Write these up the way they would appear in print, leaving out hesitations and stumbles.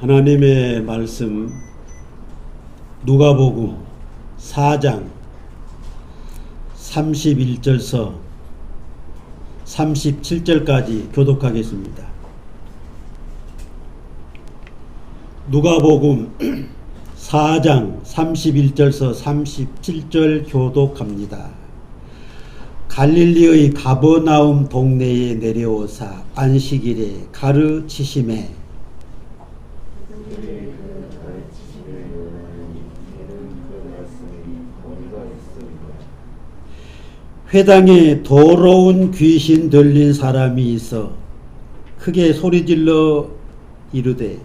하나님의 말씀 누가복음 4장 31절서 37절까지 교독하겠습니다. 누가복음 4장 31절서 37절 교독합니다. 갈릴리의 가버나움 동네에 내려오사 안식일에 가르치심에 회당에 더러운 귀신 들린 사람이 있어 크게 소리질러 이르되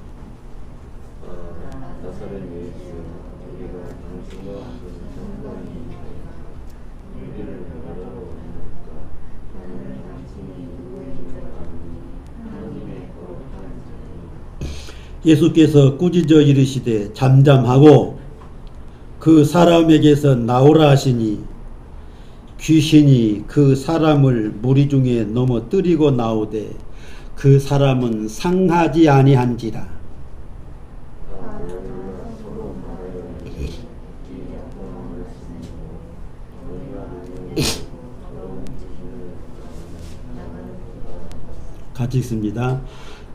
예수께서 꾸짖어 이르시되 잠잠하고 그 사람에게서 나오라 하시니 귀신이 그 사람을 무리 중에 넘어뜨리고 나오되 그 사람은 상하지 아니한지라. 같이 읽습니다.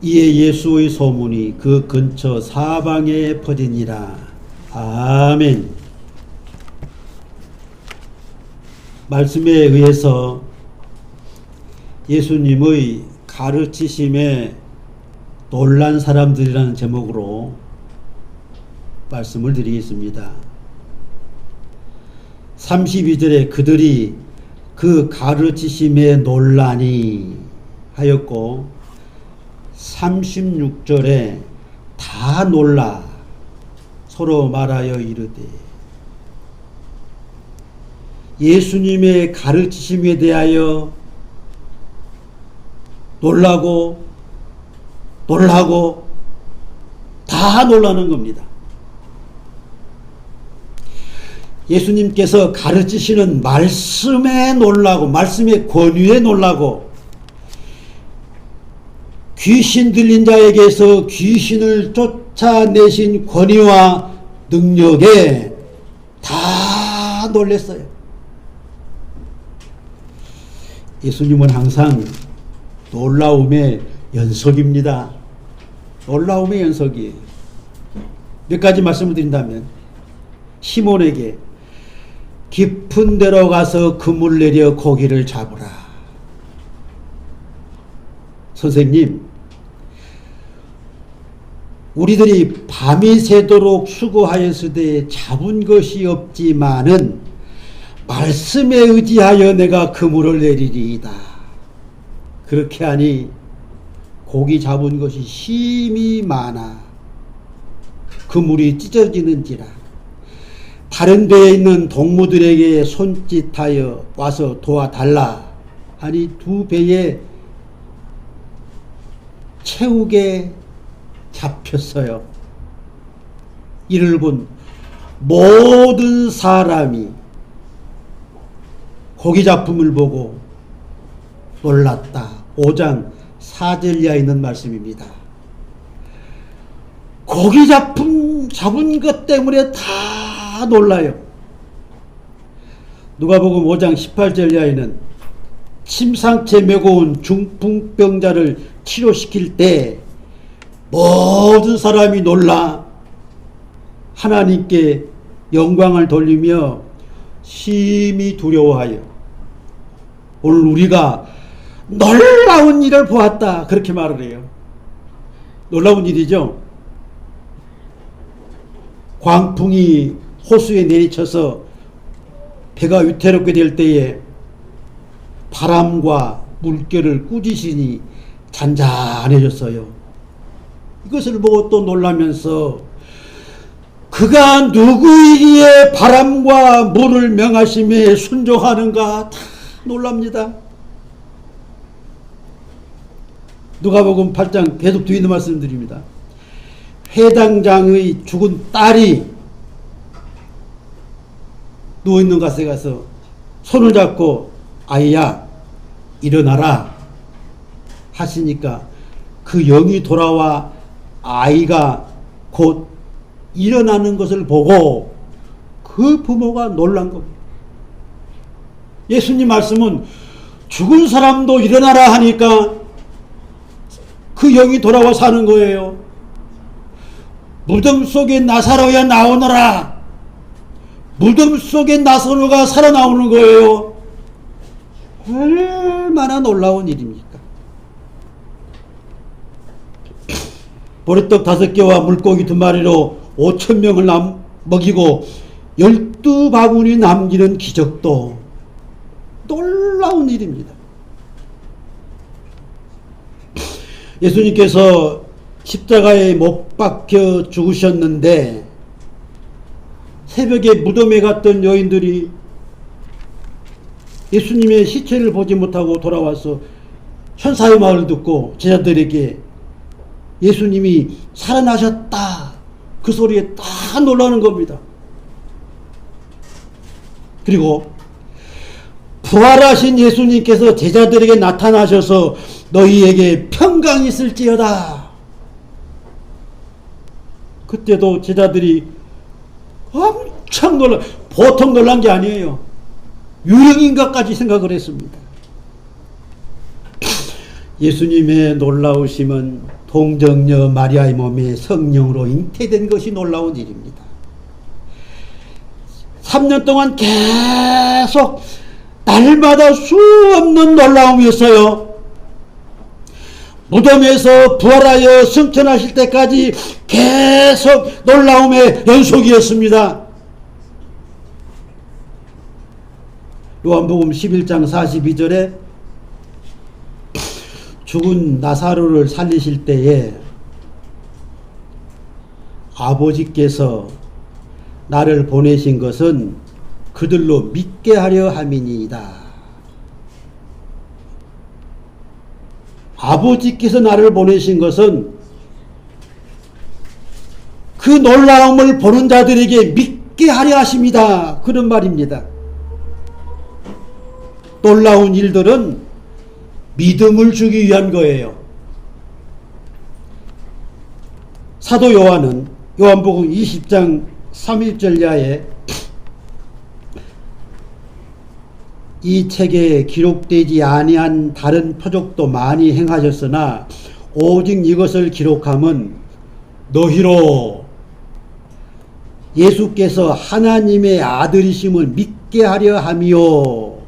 이에 예수의 소문이 그 근처 사방에 퍼지니라. 아멘. 말씀에 의해서 예수님의 가르치심에 놀란 사람들이라는 제목으로 말씀을 드리겠습니다. 32절에 그들이 그 가르치심에 놀라니 하였고 36절에 다 놀라 서로 말하여 이르되 예수님의 가르치심에 대하여 놀라고 다 놀라는 겁니다. 예수님께서 가르치시는 말씀에 놀라고 말씀의 권위에 놀라고 귀신 들린 자에게서 귀신을 쫓아내신 권위와 능력에 다 놀랐어요. 예수님은 항상 놀라움의 연속입니다. 놀라움의 연속이에요. 몇 가지 말씀을 드린다면 시몬에게 깊은 데로 가서 그물 내려 고기를 잡으라. 선생님, 우리들이 밤이 새도록 수고하였으되 잡은 것이 없지만은 말씀에 의지하여 내가 그물을 내리리이다. 그렇게 하니 고기 잡은 것이 심히 많아 그물이 찢어지는지라. 다른 배에 있는 동무들에게 손짓하여 와서 도와달라 하니 두 배에 채우게 잡혔어요. 이를 본 모든 사람이 고기 잡음을 보고 놀랐다. 5장 4절 이하에 있는 말씀입니다. 고기 잡은 것 때문에 다 놀라요. 누가복음 5장 18절 이하에는 침상째 메고 온 중풍병자를 치료시킬 때 모든 사람이 놀라 하나님께 영광을 돌리며 심히 두려워하여 오늘 우리가 놀라운 일을 보았다 그렇게 말을 해요. 놀라운 일이죠. 광풍이 호수에 내리쳐서 배가 위태롭게 될 때에 바람과 물결을 꾸짖으니 잔잔해졌어요. 이것을 보고 또 놀라면서 그가 누구이기에 바람과 물을 명하심에 순종하는가 다 놀랍니다. 누가복음 8장 계속 뒤에 있는 말씀드립니다. 회당장의 죽은 딸이 누워있는 곳에 가서 손을 잡고 아이야 일어나라 하시니까 그 영이 돌아와 아이가 곧 일어나는 것을 보고 그 부모가 놀란 겁니다. 예수님 말씀은 죽은 사람도 일어나라 하니까 그 영이 돌아와 사는 거예요. 무덤 속에 나사로야 나오너라. 무덤 속에 나사로가 살아나오는 거예요. 얼마나 놀라운 일입니까? 보리떡 5개와 물고기 2마리로 5,000명을 먹이고 12바구니 남기는 기적도 놀라운 일입니다. 예수님께서 십자가에 못 박혀 죽으셨는데 새벽에 무덤에 갔던 여인들이 예수님의 시체를 보지 못하고 돌아와서 천사의 말을 듣고 제자들에게 예수님이 살아나셨다 그 소리에 다 놀라는 겁니다. 그리고 부활하신 예수님께서 제자들에게 나타나셔서 너희에게 평강이 있을지어다. 그때도 제자들이 엄청 보통 놀란 게 아니에요. 유령인가까지 생각을 했습니다. 예수님의 놀라우심은 동정녀 마리아의 몸에 성령으로 잉태된 것이 놀라운 일입니다. 3년 동안 계속 날마다 수없는 놀라움이었어요. 무덤에서 부활하여 승천하실 때까지 계속 놀라움의 연속이었습니다. 요한복음 11장 42절에 죽은 나사로를 살리실 때에 아버지께서 나를 보내신 것은 그들로 믿게 하려 함이니이다. 아버지께서 나를 보내신 것은 그 놀라움을 보는 자들에게 믿게 하려 하십니다. 그런 말입니다. 놀라운 일들은 믿음을 주기 위한 거예요. 사도 요한은 요한복음 20장 30절야에 이 책에 기록되지 아니한 다른 표적도 많이 행하셨으나 오직 이것을 기록함은 너희로 예수께서 하나님의 아들이심을 믿게 하려 함이요.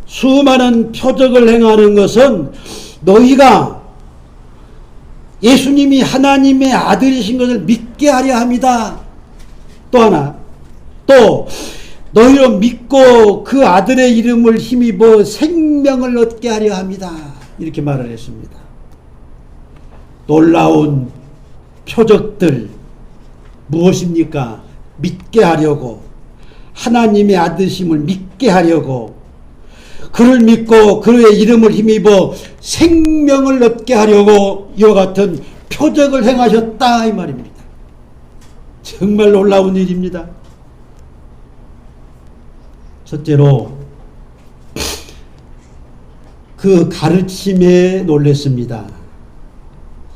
수많은 표적을 행하는 것은 너희가 예수님이 하나님의 아들이신 것을 믿게 하려 합니다. 또 하나, 또 너희로 믿고 그 아들의 이름을 힘입어 생명을 얻게 하려 합니다. 이렇게 말을 했습니다. 놀라운 표적들 무엇입니까? 믿게 하려고, 하나님의 아들심을 믿게 하려고, 그를 믿고 그의 이름을 힘입어 생명을 얻게 하려고 이와 같은 표적을 행하셨다 이 말입니다. 정말 놀라운 일입니다. 첫째로 그 가르침에 놀랐습니다.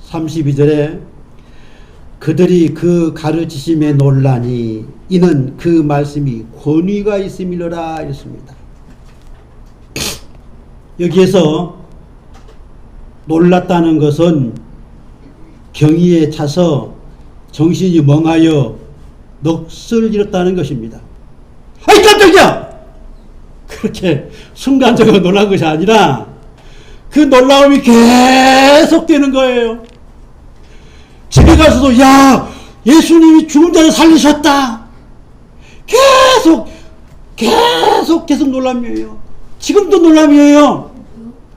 32절에 그들이 그 가르치심에 놀라니 이는 그 말씀이 권위가 있음이로라 이랬습니다. 여기에서 놀랐다는 것은 경의에 차서 정신이 멍하여 넋을 잃었다는 것입니다. 아이 깜짝이야! 그렇게 순간적으로 놀란 것이 아니라 그 놀라움이 계속되는 거예요. 집에 가서도 야 예수님이 죽은 자를 살리셨다. 계속 놀람이에요. 지금도 놀람이에요.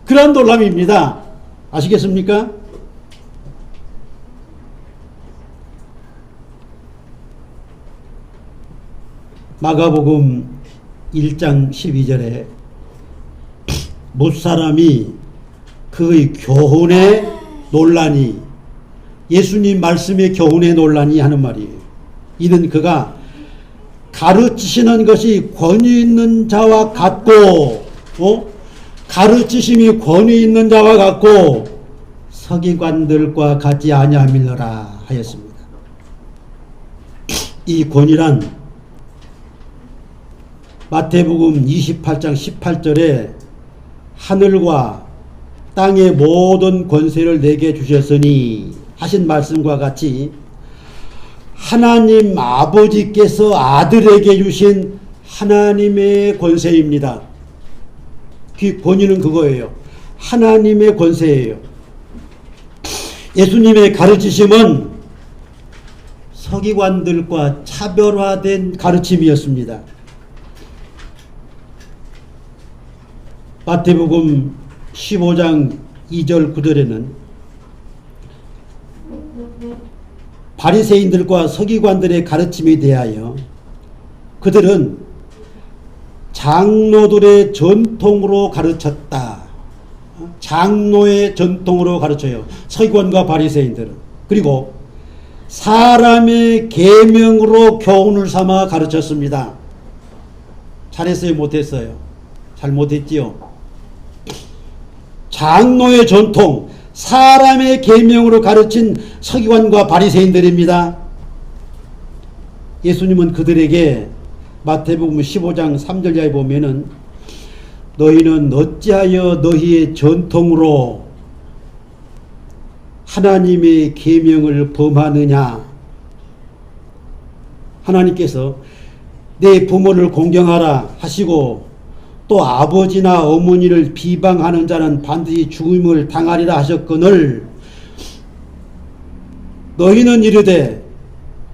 그런 놀람입니다. 아시겠습니까? 마가복음 1장 12절에 못사람이 그의 교훈에 놀라니 예수님 말씀의 교훈에 놀라니 하는 말이에요. 이는 그가 가르치시는 것이 권위 있는 자와 같고 가르치심이 권위 있는 자와 같고 서기관들과 같지 아니함이니라 하였습니다. 이 권위란 마태복음 28장 18절에 하늘과 땅의 모든 권세를 내게 주셨으니 하신 말씀과 같이 하나님 아버지께서 아들에게 주신 하나님의 권세입니다. 그 권위는 그거예요. 하나님의 권세예요. 예수님의 가르치심은 서기관들과 차별화된 가르침이었습니다. 마태복음 15장 2절 9절에는 바리새인들과 서기관들의 가르침에 대하여 그들은 장로들의 전통으로 가르쳤다. 장로의 전통으로 가르쳐요. 서기관과 바리새인들은. 그리고 사람의 계명으로 교훈을 삼아 가르쳤습니다. 잘했어요? 못했어요? 잘못했지요? 장로의 전통, 사람의 계명으로 가르친 서기관과 바리새인들입니다. 예수님은 그들에게 마태복음 15장 3절에 보면은 너희는 어찌하여 너희의 전통으로 하나님의 계명을 범하느냐. 하나님께서 내 부모를 공경하라 하시고 또 아버지나 어머니를 비방하는 자는 반드시 죽음을 당하리라 하셨거늘 너희는 이르되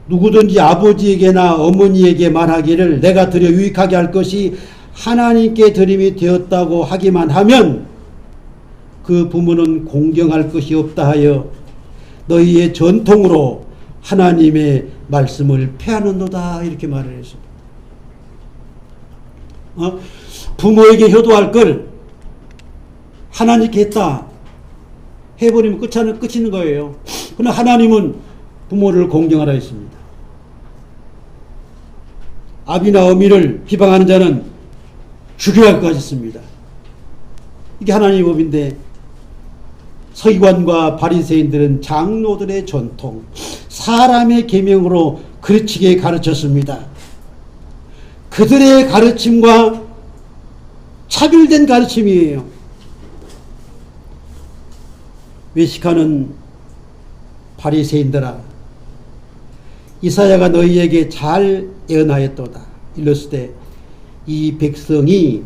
누구든지 아버지에게나 어머니에게 말하기를 내가 드려 유익하게 할 것이 하나님께 드림이 되었다고 하기만 하면 그 부모는 공경할 것이 없다 하여 너희의 전통으로 하나님의 말씀을 폐하는도다 이렇게 말을 했습니다. 부모에게 효도할 걸 하나님께 했다 해버리면 끝이는 거예요. 그러나 하나님은 부모를 공경하라 했습니다. 아비나 어미를 비방하는 자는 죽여야 할 것 같습니다. 이게 하나님의 법인데 서기관과 바리새인들은 장로들의 전통, 사람의 계명으로 그르치게 가르쳤습니다. 그들의 가르침과 차별된 가르침이에요. 외식하는 바리새인들아, 이사야가 너희에게 잘 예언하였도다. 일렀을 때 이 백성이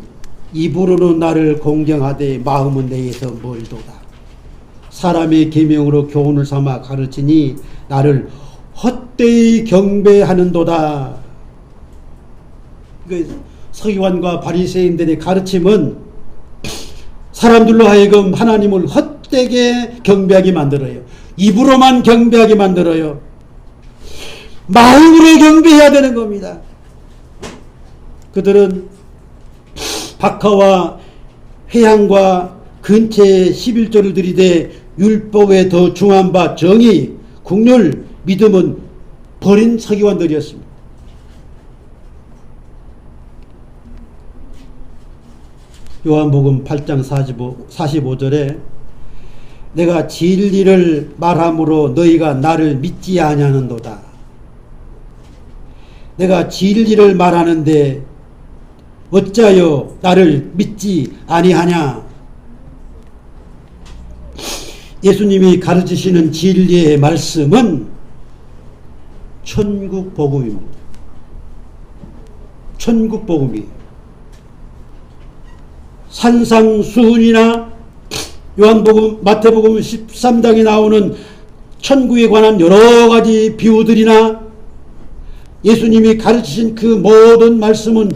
입으로는 나를 공경하되 마음은 내에서 멀도다. 사람의 계명으로 교훈을 삼아 가르치니 나를 헛되이 경배하는도다. 서기관과 바리새인들의 가르침은 사람들로 하여금 하나님을 헛되게 경배하게 만들어요. 입으로만 경배하게 만들어요. 마음으로 경배해야 되는 겁니다. 그들은 박하와 회향과 근처에 11조를 들이대 율법에 더 중한 바 정의, 국률, 믿음은 버린 서기관들이었습니다. 요한복음 8장 45절에 내가 진리를 말함으로 너희가 나를 믿지 아니하는도다. 내가 진리를 말하는데 어찌하여 나를 믿지 아니하냐. 예수님이 가르치시는 진리의 말씀은 천국 복음입니다. 천국 복음이에요. 산상수훈이나 요한복음, 마태복음 13장에 나오는 천국에 관한 여러 가지 비유들이나 예수님이 가르치신 그 모든 말씀은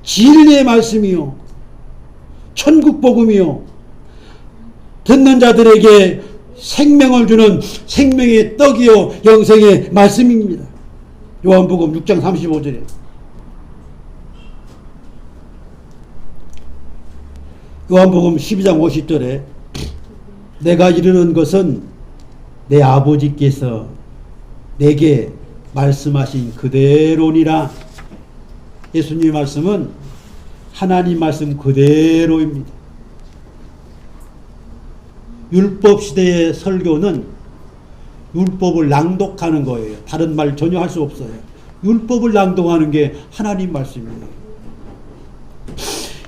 진리의 말씀이요, 천국 복음이요, 듣는 자들에게 생명을 주는 생명의 떡이요 영생의 말씀입니다. 요한복음 6장 35절에 요한복음 12장 50절에 내가 이르는 것은 내 아버지께서 내게 말씀하신 그대로니라. 예수님의 말씀은 하나님 말씀 그대로입니다. 율법 시대의 설교는 율법을 낭독하는 거예요. 다른 말 전혀 할 수 없어요. 율법을 낭독하는 게 하나님 말씀이에요.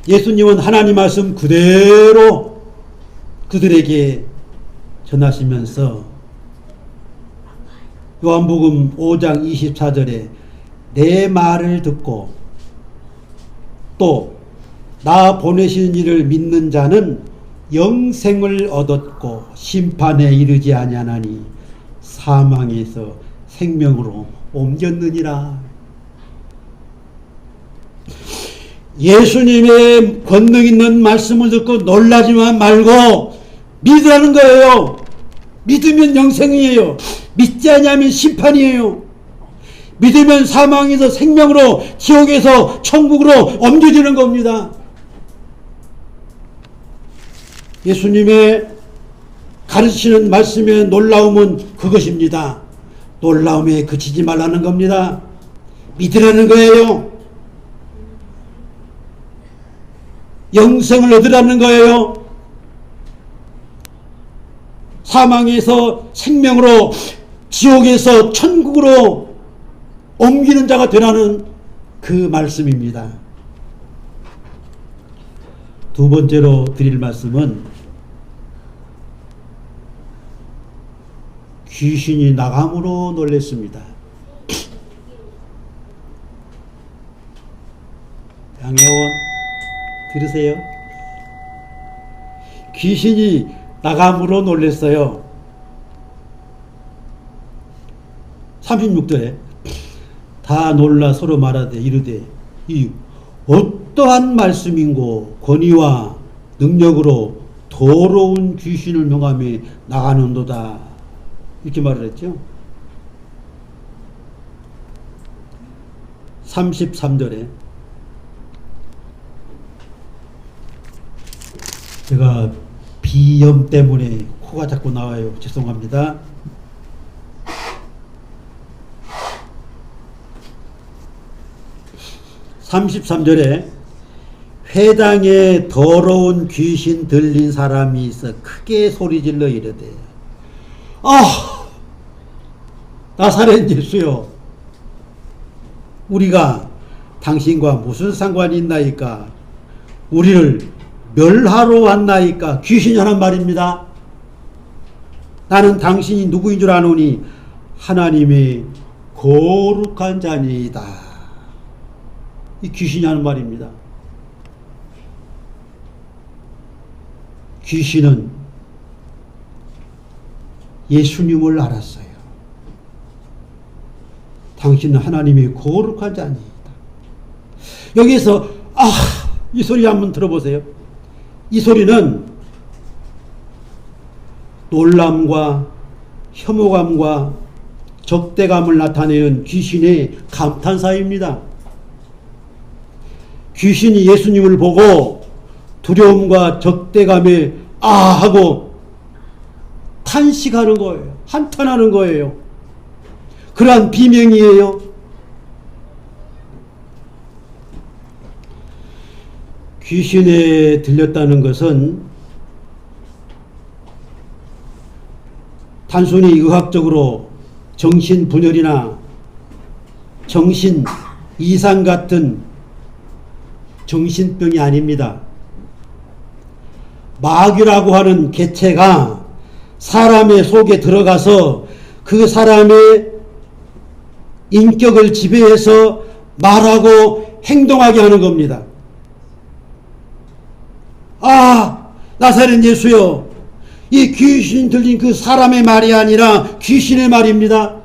예수님은 하나님 말씀 그대로 그들에게 전하시면서 요한복음 5장 24절에 내 말을 듣고 또 나 보내신 이를 믿는 자는 영생을 얻었고 심판에 이르지 아니하나니 사망에서 생명으로 옮겼느니라. 예수님의 권능 있는 말씀을 듣고 놀라지만 말고 믿으라는 거예요. 믿으면 영생이에요. 믿지 않으면 심판이에요. 믿으면 사망에서 생명으로, 지옥에서 천국으로 옮겨지는 겁니다. 예수님의 가르치는 말씀의 놀라움은 그것입니다. 놀라움에 그치지 말라는 겁니다. 믿으라는 거예요. 영생을 얻으라는 거예요. 사망에서 생명으로, 지옥에서 천국으로 옮기는 자가 되라는 그 말씀입니다. 두 번째로 드릴 말씀은 귀신이 나감으로 놀랐습니다. 양혜원 들으세요. 귀신이 나감으로 놀랐어요. 36절에 다 놀라 서로 말하되 이르되 이 어떠한 말씀인고 권위와 능력으로 더러운 귀신을 명함에 나가는도다. 이렇게 말을 했죠. 33절에 제가 비염 때문에 코가 자꾸 나와요. 죄송합니다. 33절에 회당에 더러운 귀신 들린 사람이 있어 크게 소리질러 이르되 나사렛 예수여, 우리가 당신과 무슨 상관이 있나이까? 우리를 멸하러 왔나이까? 귀신이 하는 말입니다. 나는 당신이 누구인 줄 아노니 하나님의 거룩한 자니이다. 이 귀신이 하는 말입니다. 귀신은 예수님을 알았어요. 당신은 하나님의 거룩한 자니이다. 여기서 이 소리 한번 들어보세요. 이 소리는 놀람과 혐오감과 적대감을 나타내는 귀신의 감탄사입니다. 귀신이 예수님을 보고 두려움과 적대감에 하고 탄식하는 거예요. 한탄하는 거예요. 그러한 비명이에요. 귀신에 들렸다는 것은 단순히 의학적으로 정신분열이나 정신 이상 같은 정신병이 아닙니다. 마귀라고 하는 개체가 사람의 속에 들어가서 그 사람의 인격을 지배해서 말하고 행동하게 하는 겁니다. 나사렛 예수여, 이 귀신 들린 그 사람의 말이 아니라 귀신의 말입니다.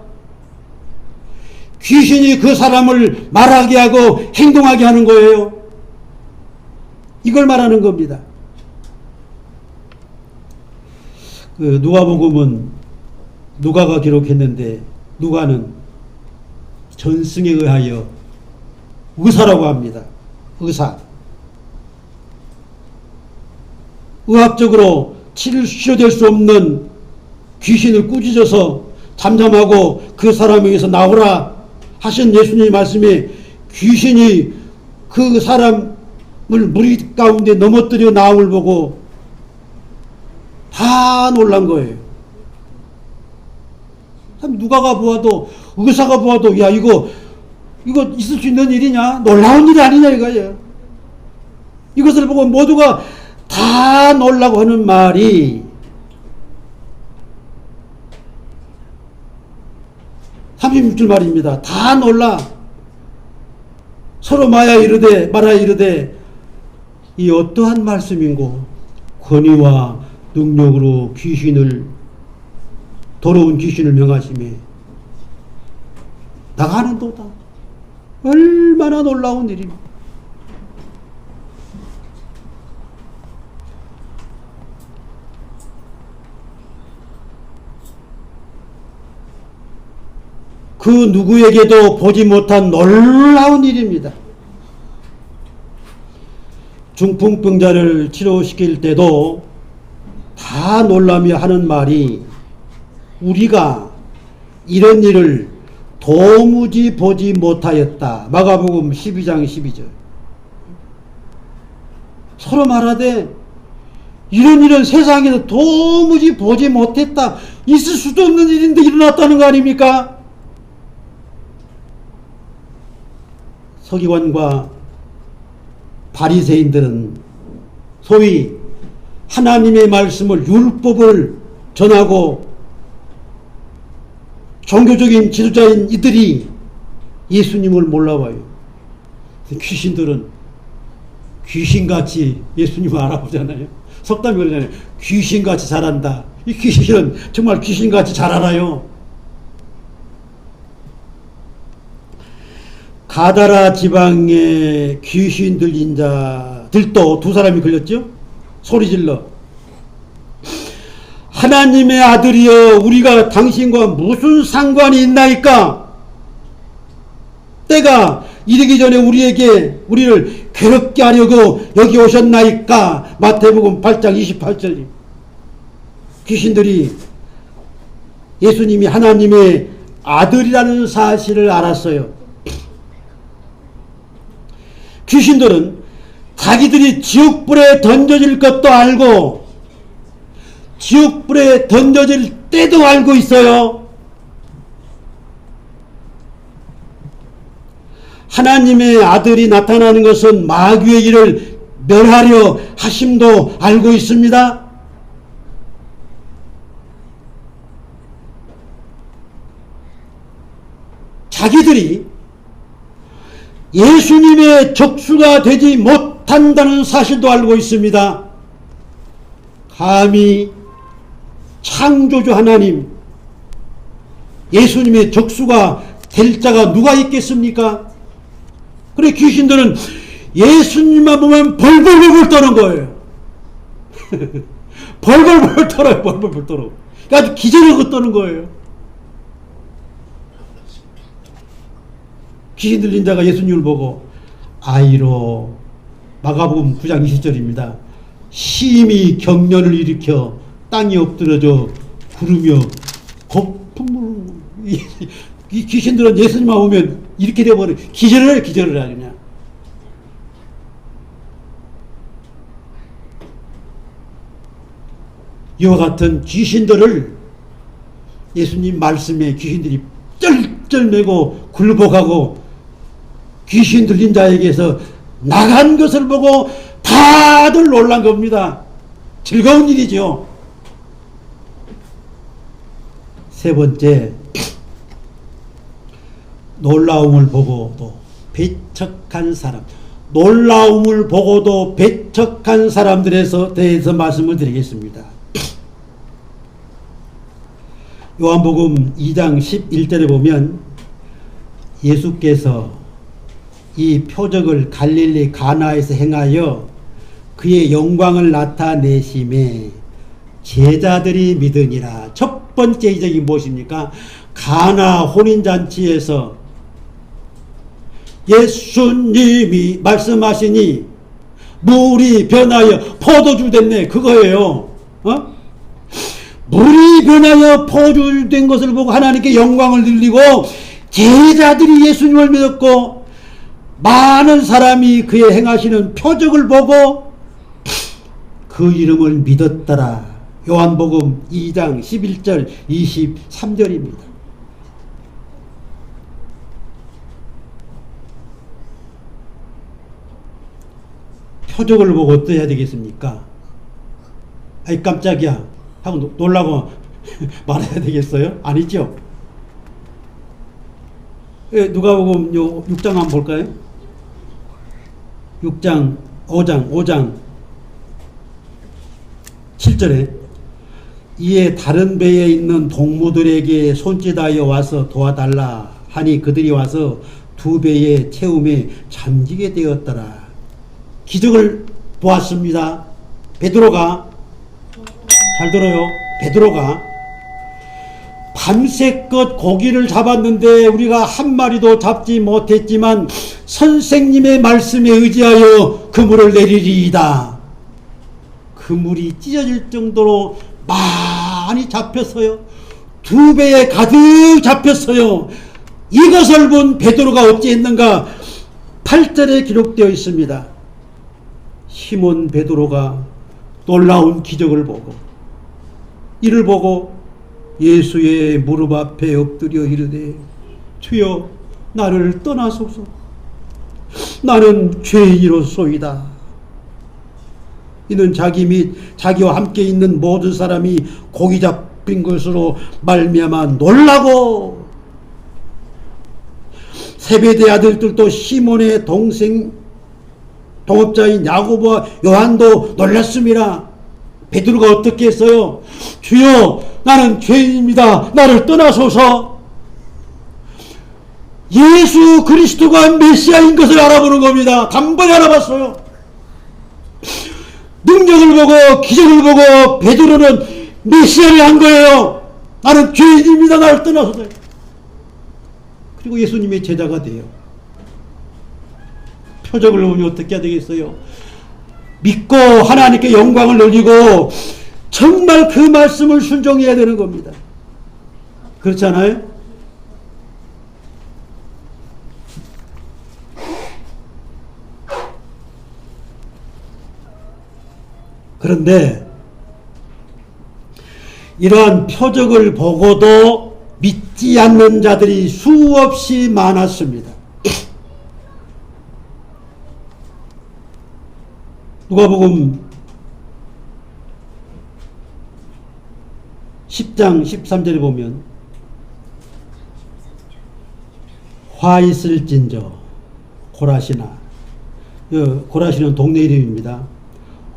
귀신이 그 사람을 말하게 하고 행동하게 하는 거예요. 이걸 말하는 겁니다. 그 누가복음은 누가가 기록했는데 누가는 전승에 의하여 의사라고 합니다. 의사. 의학적으로 치료될 수 없는 귀신을 꾸짖어서 잠잠하고 그 사람에게서 나오라 하신 예수님의 말씀에 귀신이 그 사람을 무리 가운데 넘어뜨려 나옴을 보고 다 놀란 거예요. 참 누가가 보아도, 의사가 보아도, 야, 이거 있을 수 있는 일이냐? 놀라운 일이 아니냐, 이거예요. 이것을 보고 모두가 다 놀라고 하는 말이 36절 말입니다. 다 놀라. 서로 말하여 이르되 이 어떠한 말씀인고 권위와 능력으로 더러운 귀신을 명하시매 나가는도다. 얼마나 놀라운 일입니다. 그 누구에게도 보지 못한 놀라운 일입니다. 중풍병자를 치료시킬 때도 다 놀라며 하는 말이 우리가 이런 일을 도무지 보지 못하였다. 마가복음 12장 12절. 서로 말하되 이런 일은 세상에서 도무지 보지 못했다. 있을 수도 없는 일인데 일어났다는 거 아닙니까? 서기관과 바리새인들은 소위 하나님의 말씀을 율법을 전하고 종교적인 지도자인 이들이 예수님을 몰라봐요. 귀신들은 귀신같이 예수님을 알아보잖아요. 속담이 그러잖아요. 귀신같이 잘한다. 이 귀신은 정말 귀신같이 잘 알아요. 가다라 지방에 귀신 들린 자들도 두 사람이 걸렸죠? 소리질러 하나님의 아들이여 우리가 당신과 무슨 상관이 있나이까? 때가 이르기 전에 우리를 괴롭게 하려고 여기 오셨나이까? 마태복음 8장 28절. 귀신들이 예수님이 하나님의 아들이라는 사실을 알았어요. 귀신들은 자기들이 지옥불에 던져질 것도 알고 지옥불에 던져질 때도 알고 있어요. 하나님의 아들이 나타나는 것은 마귀의 일을 멸하려 하심도 알고 있습니다. 자기들이 예수님의 적수가 되지 못한다는 사실도 알고 있습니다. 감히 창조주 하나님, 예수님의 적수가 될 자가 누가 있겠습니까? 그래 귀신들은 예수님만 보면 벌벌벌 떠는 거예요. 벌벌벌 떨어요. 벌벌벌 떨어. 아주 기절하고 떠는 거예요. 귀신 들린 자가 예수님을 보고 아이로 마가복음 9장 20절입니다. 심히 경련을 일으켜 땅이 엎드러져 구르며 거품을 이 귀신들은 예수님만 보면 이렇게 되어버려. 기절을 하냐. 이와 같은 귀신들을 예수님 말씀에 귀신들이 쩔쩔매고 굴복하고 귀신 들린 자에게서 나간 것을 보고 다들 놀란 겁니다. 즐거운 일이죠. 세 번째, 놀라움을 보고도 배척한 사람. 놀라움을 보고도 배척한 사람들에 대해서 말씀을 드리겠습니다. 요한복음 2장 11절에 보면 예수께서 이 표적을 갈릴리 가나에서 행하여 그의 영광을 나타내심에 제자들이 믿으니라. 첫 번째 이적이 무엇입니까? 가나 혼인잔치에서 예수님이 말씀하시니 물이 변하여 포도주 됐네. 그거예요. 물이 변하여 포도주 된 것을 보고 하나님께 영광을 돌리고 제자들이 예수님을 믿었고 많은 사람이 그의 행하시는 표적을 보고 그 이름을 믿었더라. 요한복음 2장 11절 23절입니다. 표적을 보고 어떠해야 되겠습니까? 아이 깜짝이야 하고 놀라고 말해야 되겠어요? 아니죠? 누가복음 6장 한번 볼까요? 6장 5장 7절에 이에 다른 배에 있는 동무들에게 손짓하여 와서 도와달라 하니 그들이 와서 두 배의 채움에 잠기게 되었더라. 기적을 보았습니다. 베드로가, 잘 들어요. 베드로가 밤새껏 고기를 잡았는데 우리가 한 마리도 잡지 못했지만 선생님의 말씀에 의지하여 그물을 내리리이다. 그물이 찢어질 정도로 많이 잡혔어요. 두 배에 가득 잡혔어요. 이것을 본 베드로가 어찌했는가? 8절에 기록되어 있습니다. 시몬 베드로가 놀라운 기적을 보고 이를 보고 예수의 무릎 앞에 엎드려 이르되 주여 나를 떠나소서 나는 죄인이로소이다. 이는 자기 및 자기와 함께 있는 모든 사람이 고기 잡힌 것으로 말미암아 놀라고 세베대 아들들도 시몬의 동업자인 야고보와 요한도 놀랐습니다. 베드로가 어떻게 했어요? 주여 나는 죄인입니다. 나를 떠나소서. 예수 그리스도가 메시아인 것을 알아보는 겁니다. 단번에 알아봤어요. 능력을 보고 기적을 보고 베드로는 메시아를 한 거예요. 나는 죄인입니다. 나를 떠나소서. 그리고 예수님의 제자가 돼요. 표적을 보면 어떻게 해야 되겠어요? 믿고 하나님께 영광을 돌리고 정말 그 말씀을 순종해야 되는 겁니다. 그렇지 않아요? 그런데 이러한 표적을 보고도 믿지 않는 자들이 수없이 많았습니다. 누가복음 10장 13절에 보면 화 있을진저 고라시나, 고라시는 동네 이름입니다.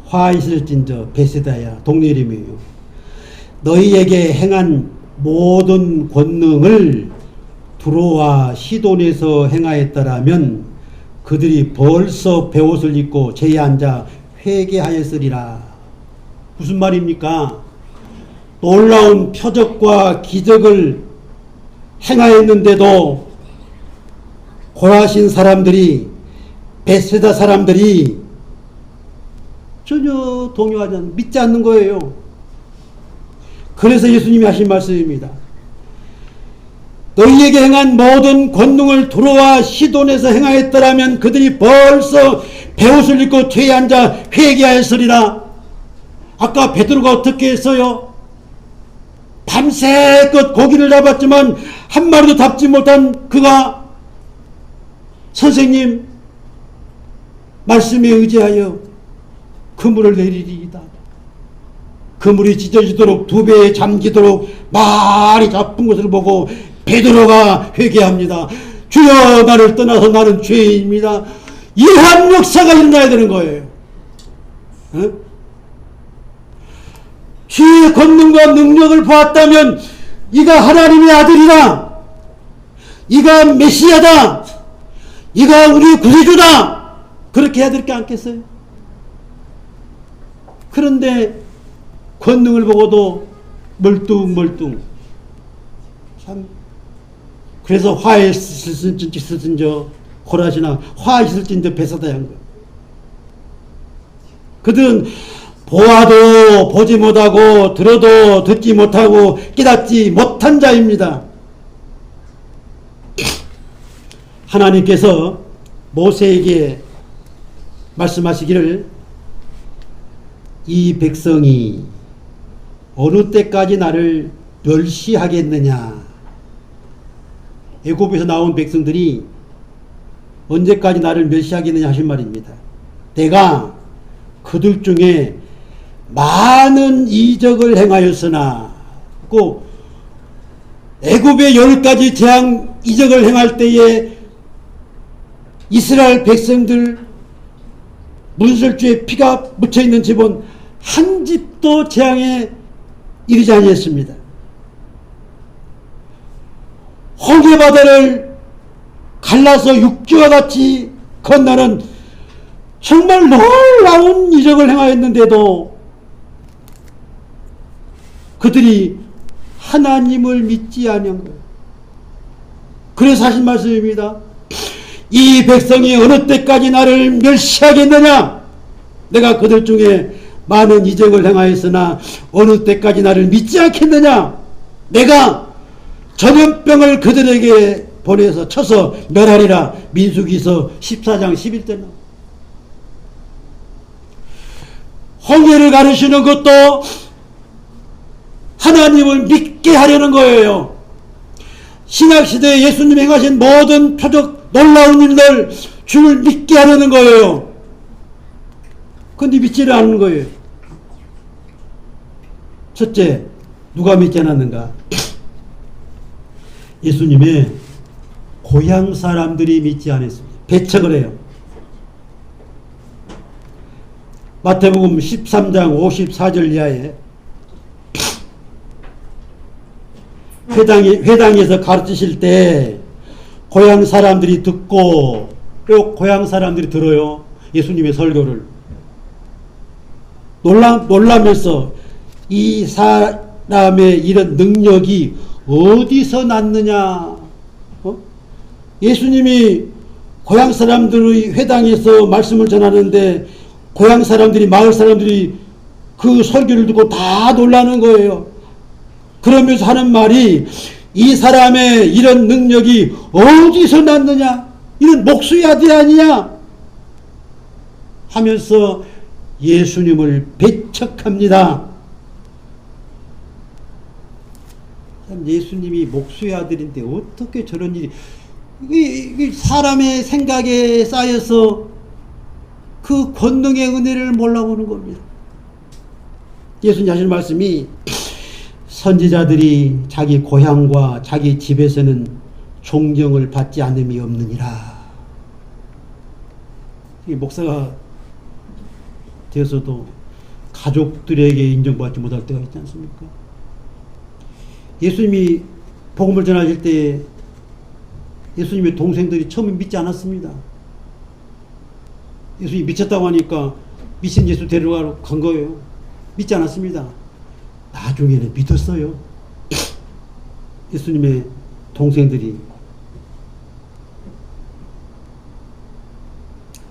화 있을진저 베세다야 동네 이름이에요. 너희에게 행한 모든 권능을 두로와 시돈에서 행하였더라면 그들이 벌써 베옷을 입고 제에 앉아 회개하였으리라. 무슨 말입니까? 놀라운 표적과 기적을 행하였는데도 고라신 사람들이, 베세다 사람들이 전혀 동요하지 않는, 믿지 않는 거예요. 그래서 예수님이 하신 말씀입니다. 너희에게 행한 모든 권능을 두로와 시돈에서 행하였더라면 그들이 벌써 베옷을 입고 죄에 앉아 회개하였으리라. 아까 베드로가 어떻게 했어요? 밤새껏 고기를 잡았지만 한 마리도 잡지 못한 그가 선생님 말씀에 의지하여 그물을 내리리이다. 그물이 찢어지도록 두 배에 잠기도록 많이 잡은 것을 보고 베드로가 회개합니다. 주여 나를 떠나서 나는 죄인입니다. 이러한 역사가 일어나야 되는 거예요. 주의 권능과 능력을 보았다면 이가 하나님의 아들이다, 이가 메시아다, 이가 우리 구세주다, 그렇게 해야 될 게 않겠어요? 그런데 권능을 보고도 멀뚱멀뚱. 참. 그래서 화에 있을진저 고라시나 화 있을진저 베사다야 한 거예요. 그들은 보아도 보지 못하고 들어도 듣지 못하고 깨닫지 못한 자입니다. 하나님께서 모세에게 말씀하시기를 이 백성이 어느 때까지 나를 멸시하겠느냐. 애굽에서 나온 백성들이 언제까지 나를 멸시하겠느냐 하신 말입니다. 내가 그들 중에 많은 이적을 행하였으나, 꼭 애굽의 10가지 재앙 이적을 행할 때에 이스라엘 백성들 문설주에 피가 묻혀있는 집은 한 집도 재앙에 이르지 아니했습니다. 홍해바다를 갈라서 육지와 같이 건너는 정말 놀라운 이적을 행하였는데도 그들이 하나님을 믿지 아니한 거예요. 그래서 하신 말씀입니다. 이 백성이 어느 때까지 나를 멸시하겠느냐. 내가 그들 중에 많은 이적을 행하였으나 어느 때까지 나를 믿지 않겠느냐. 내가 전염병을 그들에게 보내서 쳐서 멸하리라. 민수기서 14장 11절. 홍해를 가르치는 것도 하나님을 믿게 하려는 거예요. 신약시대에 예수님 행하신 모든 표적 놀라운 일들 주를 믿게 하려는 거예요. 근데 믿지를 않는 거예요. 첫째, 누가 믿지 않았는가? 예수님의 고향 사람들이 믿지 않았습니다. 배척을 해요. 마태복음 13장 54절 이하에 회당에서 가르치실 때 고향 사람들이 듣고, 또 고향 사람들이 들어요. 예수님의 설교를 놀라면서 이 사람의 이런 능력이 어디서 났느냐. 예수님이 고향 사람들의 회당에서 말씀을 전하는데 고향 사람들이, 마을 사람들이 그 설교를 듣고 다 놀라는 거예요. 그러면서 하는 말이, 이 사람의 이런 능력이 어디서 났느냐, 이런 목수의 아들이 아니냐 하면서 예수님을 배척합니다. 참, 예수님이 목수의 아들인데 어떻게 저런 일이, 사람의 생각에 쌓여서 그 권능의 은혜를 몰라보는 겁니다. 예수님 하시는 말씀이, 선지자들이 자기 고향과 자기 집에서는 존경을 받지 않음이 없느니라. 목사가 되어서도 가족들에게 인정받지 못할 때가 있지 않습니까? 예수님이 복음을 전하실 때 예수님의 동생들이 처음에 믿지 않았습니다. 예수님이 미쳤다고 하니까 미친 예수 데려가러 간 거예요. 믿지 않았습니다. 나중에는 믿었어요. 예수님의 동생들이.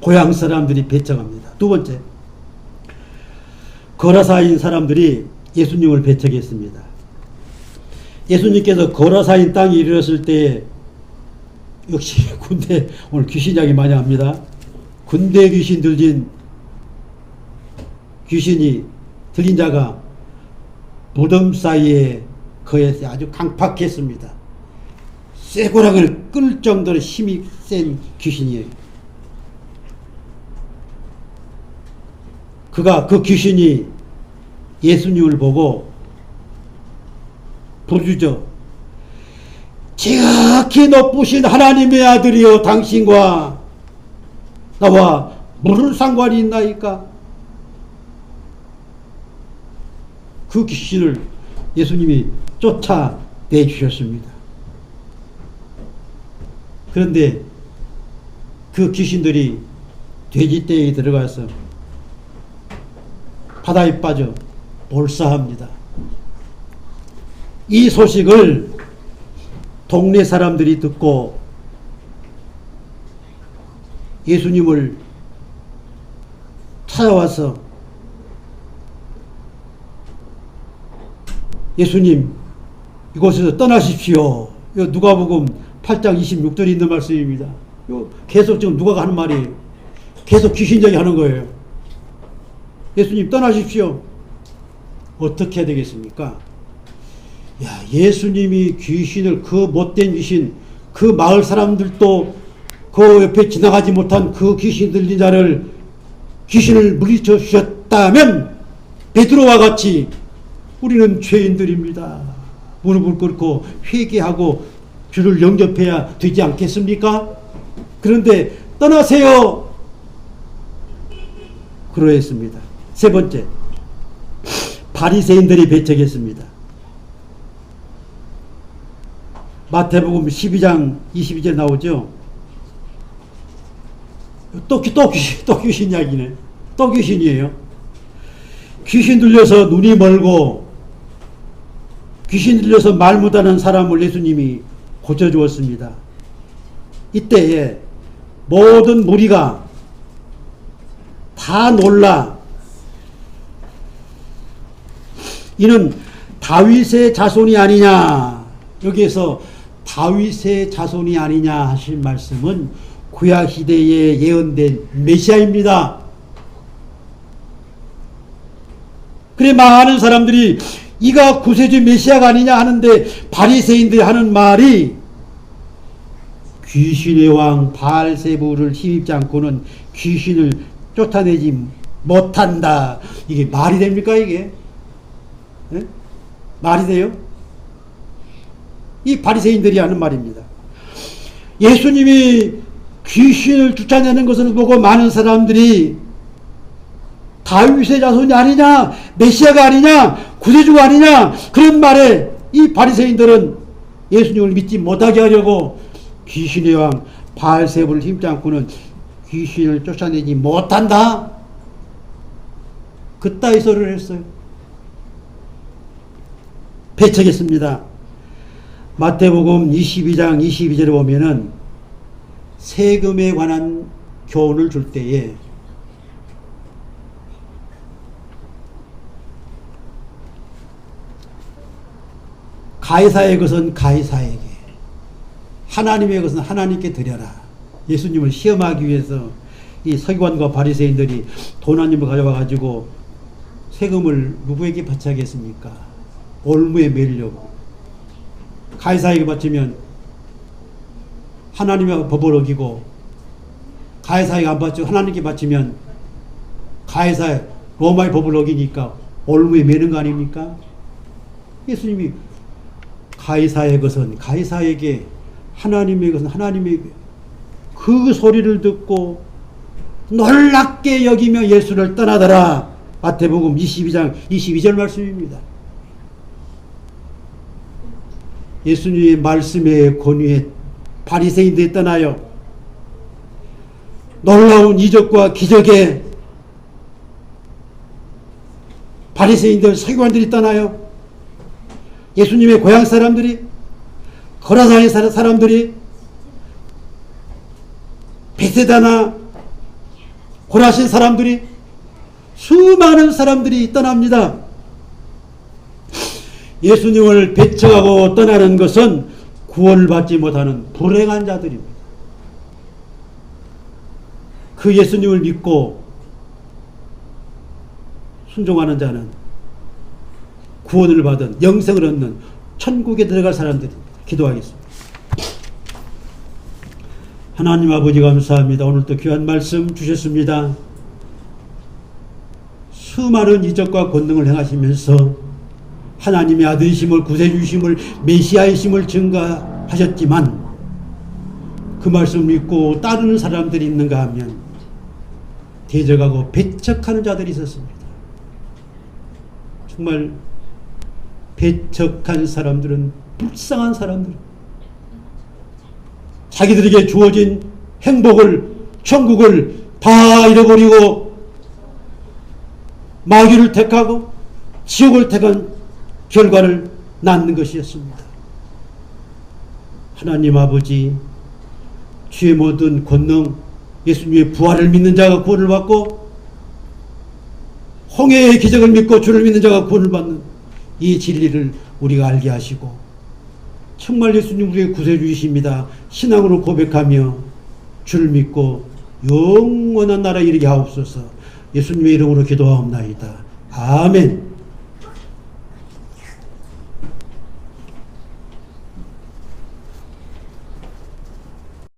고향 사람들이 배척합니다. 두 번째, 거라사인 사람들이 예수님을 배척했습니다. 예수님께서 거라사인 땅에 이르렀을 때, 역시 군대, 오늘 귀신 이야기 많이 합니다. 군대 귀신 들린 귀신이 들린 자가 무덤 사이에 거해서 아주 강팍했습니다. 쇠고락을 끌 정도로 힘이 센 귀신이에요. 그 귀신이 예수님을 보고 부르짖어, 지극히 높으신 하나님의 아들이여, 당신과 나와 무슨 상관이 있나이까? 그 귀신을 예수님이 쫓아내주셨습니다. 그런데 그 귀신들이 돼지떼에 들어가서 바다에 빠져 몰사합니다. 이 소식을 동네 사람들이 듣고 예수님을 찾아와서, 예수님, 이곳에서 떠나십시오. 이거 누가복음 8장 26절에 있는 말씀입니다. 이거 계속 지금 누가가 하는 말이에요. 계속 귀신 이야기 하는 거예요. 예수님 떠나십시오. 어떻게 해야 되겠습니까? 야, 예수님이 귀신을, 그 못된 귀신, 그 마을 사람들도 그 옆에 지나가지 못한 그 귀신 들린 자를, 귀신을 물리쳐 주셨다면 베드로와 같이 우리는 죄인들입니다. 무릎을 꿇고 회개하고 주를 영접해야 되지 않겠습니까? 그런데 떠나세요. 그러했습니다. 세 번째, 바리새인들이 배척했습니다. 마태복음 12장 22절 나오죠. 또 귀신 이야기네. 또 귀신이에요. 귀신 들려서 눈이 멀고 귀신 들려서 말 못하는 사람을 예수님이 고쳐주었습니다. 이때에 모든 무리가 다 놀라 이는 다윗의 자손이 아니냐. 여기에서 다윗의 자손이 아니냐 하실 말씀은 구약 시대에 예언된 메시아입니다. 그래 많은 사람들이 이가 구세주 메시아가 아니냐 하는데 바리새인들이 하는 말이 귀신의 왕 바알세부를 힘입지 않고는 귀신을 쫓아내지 못한다. 이게 말이 됩니까 이게? 네? 말이 돼요? 이 바리새인들이 하는 말입니다. 예수님이 귀신을 쫓아내는 것을 보고 많은 사람들이 다윗의 자손이 아니냐, 메시아가 아니냐, 구세주가 아니냐, 그런 말에 이 바리새인들은 예수님을 믿지 못하게 하려고 귀신의 왕 바알세부를 힘지 않고는 귀신을 쫓아내지 못한다. 그따위 소리를 했어요. 배척했습니다. 마태복음 22장 22절에 보면은 세금에 관한 교훈을 줄 때에 가이사의 것은 가이사에게, 하나님의 것은 하나님께 드려라. 예수님을 시험하기 위해서 이 서기관과 바리새인들이 돈 한 입을 가져와 가지고 세금을 누구에게 바치겠습니까? 올무에 매려고. 가이사에게 바치면 하나님의 법을 어기고, 가이사에게 안 바치고 하나님께 바치면 가이사의 로마의 법을 어기니까 올무에 매는 거 아닙니까? 예수님이 가이사의 것은 가이사에게, 하나님의 것은 하나님에게, 그 소리를 듣고 놀랍게 여기며 예수를 떠나더라. 마태복음 22장 22절 말씀입니다. 예수님의 말씀의 권위에 바리새인들이 떠나요. 놀라운 이적과 기적에 바리새인들, 서기관들이 떠나요. 예수님의 고향 사람들이, 거라사의 사람들이, 베세다나 고라신 사람들이, 수많은 사람들이 떠납니다. 예수님을 배척하고 떠나는 것은 구원을 받지 못하는 불행한 자들입니다. 그 예수님을 믿고 순종하는 자는 구원을 받은, 영생을 얻는 천국에 들어갈 사람들입니다. 기도하겠습니다. 하나님 아버지 감사합니다. 오늘도 귀한 말씀 주셨습니다. 수많은 이적과 권능을 행하시면서 하나님의 아들이심을, 구세주이심을, 메시아이심을 증거하셨지만 그 말씀을 믿고 따르는 사람들이 있는가 하면 대적하고 배척하는 자들이 있었습니다. 정말 배척한 사람들은 불쌍한 사람들, 자기들에게 주어진 행복을, 천국을 다 잃어버리고 마귀를 택하고 지옥을 택한 결과를 낳는 것이었습니다. 하나님 아버지, 주의 모든 권능, 예수님의 부활을 믿는 자가 구원을 받고 홍해의 기적을 믿고 주를 믿는 자가 구원을 받는 이 진리를 우리가 알게 하시고, 정말 예수님 우리의 구세주이십니다. 신앙으로 고백하며 주를 믿고 영원한 나라에 이르게 하옵소서. 예수님의 이름으로 기도하옵나이다. 아멘.